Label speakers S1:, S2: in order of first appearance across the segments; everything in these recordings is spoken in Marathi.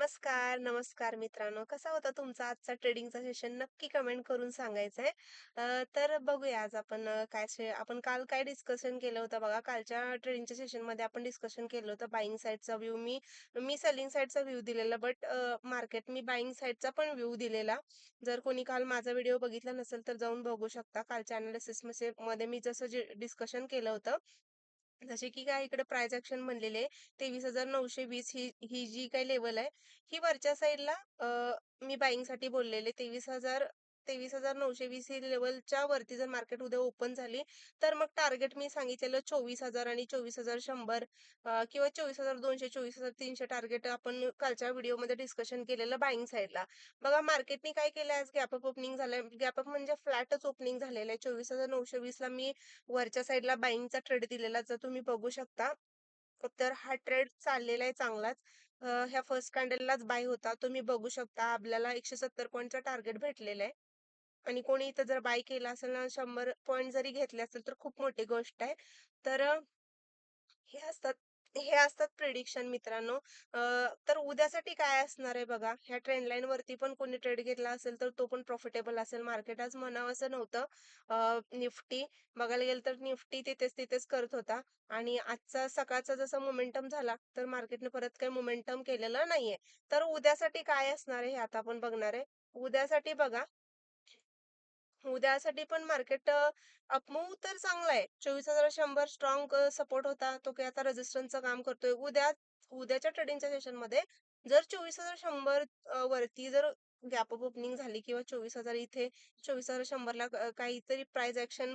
S1: नमस्कार, नमस्कार मित्रांनो. कसा होता तुमचा आजचा ट्रेडिंगचा सेशन? नक्की कमेंट करून सांगायचं आहे. तर बघूया आज आपण आपण काल काय डिस्कशन केलं होतं बघा. कालच्या ट्रेडिंगच्या सेशनमध्ये आपण डिस्कशन केलं होतं बायिंग साइडचा व्ह्यू. मी सेलिंग साइडचा व्ह्यू दिलेला, बट मार्केट मी बायिंग साइडचा पण व्ह्यू दिलेला. जर कोणी काल माझा व्हिडिओ बघितला नसेल तर जाऊन बघू शकता. कालच्या मध्ये मी जसं जे डिस्कशन केलं होतं, जसे की काय इकडे प्राइस ॲक्शन बनलेली आहे 23,920 ही ही जी काही लेवल आहे, ही वरच्या साईडला मी बायिंगसाठी बोललेले 23,920 ही लेव्हलच्या वरती जर मार्केट उद्या ओपन झाली, तर मग टार्गेट मी सांगितलेलं 24,000 आणि 24,100 किंवा 24,200, 24,300 टार्गेट आपण कालच्या व्हिडिओमध्ये डिस्कशन केलेलं बायिंग साईडला. बघा मार्केटने काय केलं, आज गॅप अप ओपनिंग झालंय. गॅप अप म्हणजे फ्लॅटच ओपनिंग झालेलं आहे. 24,920 ला मी वरच्या साईडला बायिंगचा ट्रेड दिलेला, जर तुम्ही बघू शकता. तर हा ट्रेड चाललेला आहे चांगलाच. ह्या फर्स्ट कॅन्डललाच बाय होता. तुम्ही बघू शकता आपल्याला 170 पॉइंटचा टार्गेट भेटलेला आहे. आणि कोणी इथं जर बाय केला असेल ना, 100 पॉइंट जरी घेतले असेल तर खूप मोठी गोष्ट आहे. तर हे असतात हे असतात प्रिडिक्शन मित्रांनो. अ, तर उद्यासाठी काय असणार आहे बघा. ह्या ट्रेंड लाईन वरती पण कोणी ट्रेड घेतला असेल तर तो पण प्रॉफिटेबल असेल. मार्केट आज म्हणावंसं नव्हतं. निफ्टी बघायला गेलं तर निफ्टी तिथेच तिथेच करत होता आणि आजचा सकाळचा जसा मोमेंटम झाला तर मार्केटने परत काही मोमेंटम केलेलं नाहीये. तर उद्यासाठी काय असणार आहे हे आता आपण बघणार आहे. उद्यासाठी बघा, उद्यासाठी पण मार्केट अपमूव्ह तर चांगला आहे. 24,100 स्ट्रॉंग सपोर्ट होता. तो काही आता रेझिस्टन्सचं काम करतोय. उद्याच्या ट्रेडिंगच्या सेशनमध्ये जर 24,100 वरती जर गॅप अप ओपनिंग झाली किंवा 24,000 इथे 24,100 ला काहीतरी प्राइस ॲक्शन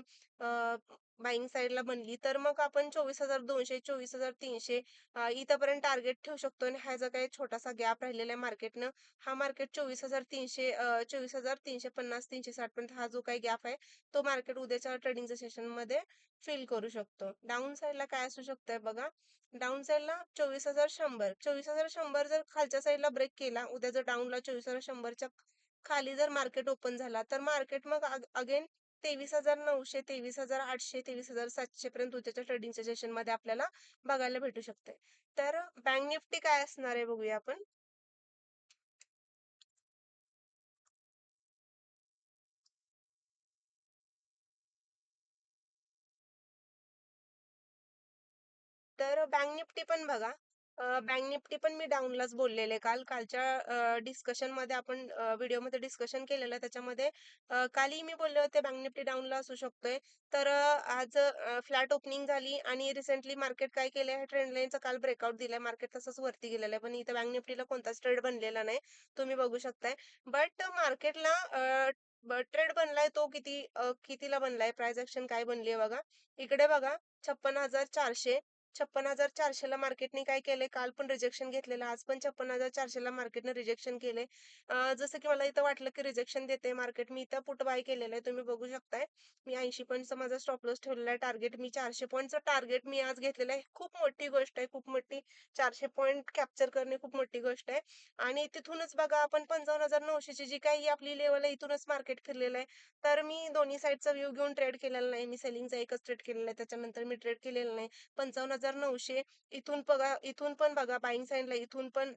S1: बायिंग साइडला बनली, तर मग आपण 24,200, 24,300 इथपर्यंत टार्गेट ठेवू शकतो आणि हा जो काही छोटासा गॅप राहिलेला आहे मार्केटनं, हा मार्केट 24,300 24,350 360 पर्यंत हा जो काही गॅप आहे, तो मार्केट उद्याच्या ट्रेडिंगच्या सेशनमध्ये फिल करू शकतो. डाउन साइडला काय असू शकतंय बघा. डाउन साइडला 24,100 24,100 जर खालच्या साइडला ब्रेक केला, उद्या जर डाउनला 24,100च्या खाली जर मार्केट ओपन झाला, तर मार्केट मग अगेन 23,900, 23,800, 23,700 पर्यंत उद्याच्या ट्रेडिंगच्या सेशनमध्ये आपल्याला बघायला भेटू शकते. तर बँक निफ्टी काय असणार आहे बघूया आपण. तर बँक निफ्टी पण बघा. बँक निफ्टी पण मी डाउनलाच बोललेले काल. कालच्या डिस्कशनमध्ये आपण व्हिडिओमध्ये डिस्कशन केलेलं त्याच्यामध्ये कालही मी बोलले होते बँक निफ्टी डाउनला असू शकतोय. तर आज फ्लॅट ओपनिंग झाली आणि रिसेंटली मार्केट काय केलंय, ट्रेंड लाईनचा काल ब्रेकआउट दिलाय. मार्केट तसंच वरती गेलेलं आहे. पण इथं बँक निफ्टीला कोणताच ट्रेड बनलेला नाही. तुम्ही बघू शकताय. बट मार्केटला ट्रेड बनलाय तो कितीला बनलाय, प्राइस ॲक्शन काय बनली आहे बघा. इकडे बघा 56,400 56,400 ला मार्केटने काय केलंय, काल पण रिजेक्शन घेतलेलं, आज पण 56,400 ला मार्केटने रिजेक्शन केलंय. जसं की मला इथं वाटलं की रिजेक्शन देते मार्केट. मी इथं पुट बाय केलेलं आहे. तुम्ही बघू शकताय. मी 80 पॉइंटचा माझा स्टॉप लॉस ठेवलेला आहे. टार्गेट मी 400 पॉइंटचं टार्गेट मी आज घेतलेलं आहे. खूप मोठी गोष्ट आहे, खूप मोठी. 400 पॉइंट कॅप्चर करणे खूप मोठी गोष्ट आहे. आणि तिथूनच बघा आपण 55,900 ची जी काही आपली लेवल आहे, इथूनच मार्केट फिरलेलं आहे. तर मी दोन्ही साइडचा व्ह्यू घेऊन ट्रेड केलेला नाही. मी सेलिंगचा एकच ट्रेड केलेला आहे. त्याच्यानंतर मी ट्रेड केलेला नाही. 55,900 इथून बघा, इथून पण बघा बायिंग साइडला इथून पण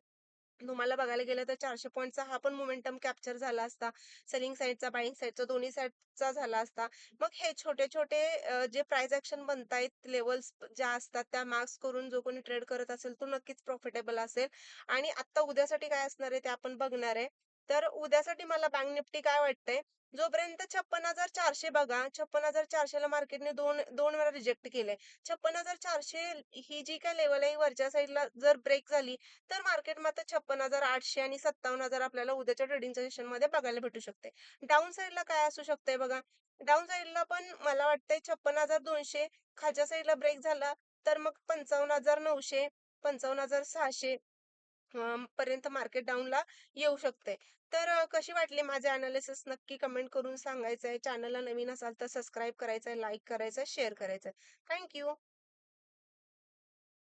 S1: तुम्हाला बघायला गेलं तर 400 पॉइंटचा हा पण मोमेंटम कॅप्चर झाला असता. सेलिंग साइडचा, बायिंग साइडचा दोन्ही साइडचा झाला असता. मग हे छोटे-छोटे जे प्राइस ॲक्शन बनतायत, लेव्हल्स ज्या असतात त्या मार्क्स करून जो कोणी ट्रेड करत असेल तो नक्कीच प्रॉफिटेबल असेल. आणि आता उद्यासाठी काय असणार आहे ते आपण बघणार आहे. तर उद्यासाठी मला बँक निफ्टी काय वाटतंय, जोपर्यंत 56,400 बघा, 56,400 ला मार्केटने दोन वेळा रिजेक्ट केलंय. 56,400 ही जी काही लेवल आहे, वरच्या साईडला जर ब्रेक झाली, तर मार्केट मात्र 56,800 आणि 57,000 आपल्याला उद्याच्या ट्रेडिंगच्या सेशनमध्ये बघायला भेटू शकते. डाउन साइडला काय असू शकतंय बघा. डाउन साइडला पण मला वाटतंय 56,200 खालच्या साइडला ब्रेक झाला, तर मग 55,900, 55,600 पर्यंत मार्केट डाऊनला येऊ शकते. तर कशी वाटली माझी एनालिसिस नक्की कमेंट करून सांगायचं आहे. चॅनलला नवीन असाल तर सबस्क्राईब करायचंय, लाईक करायचंय, शेअर करायचंय. Thank you.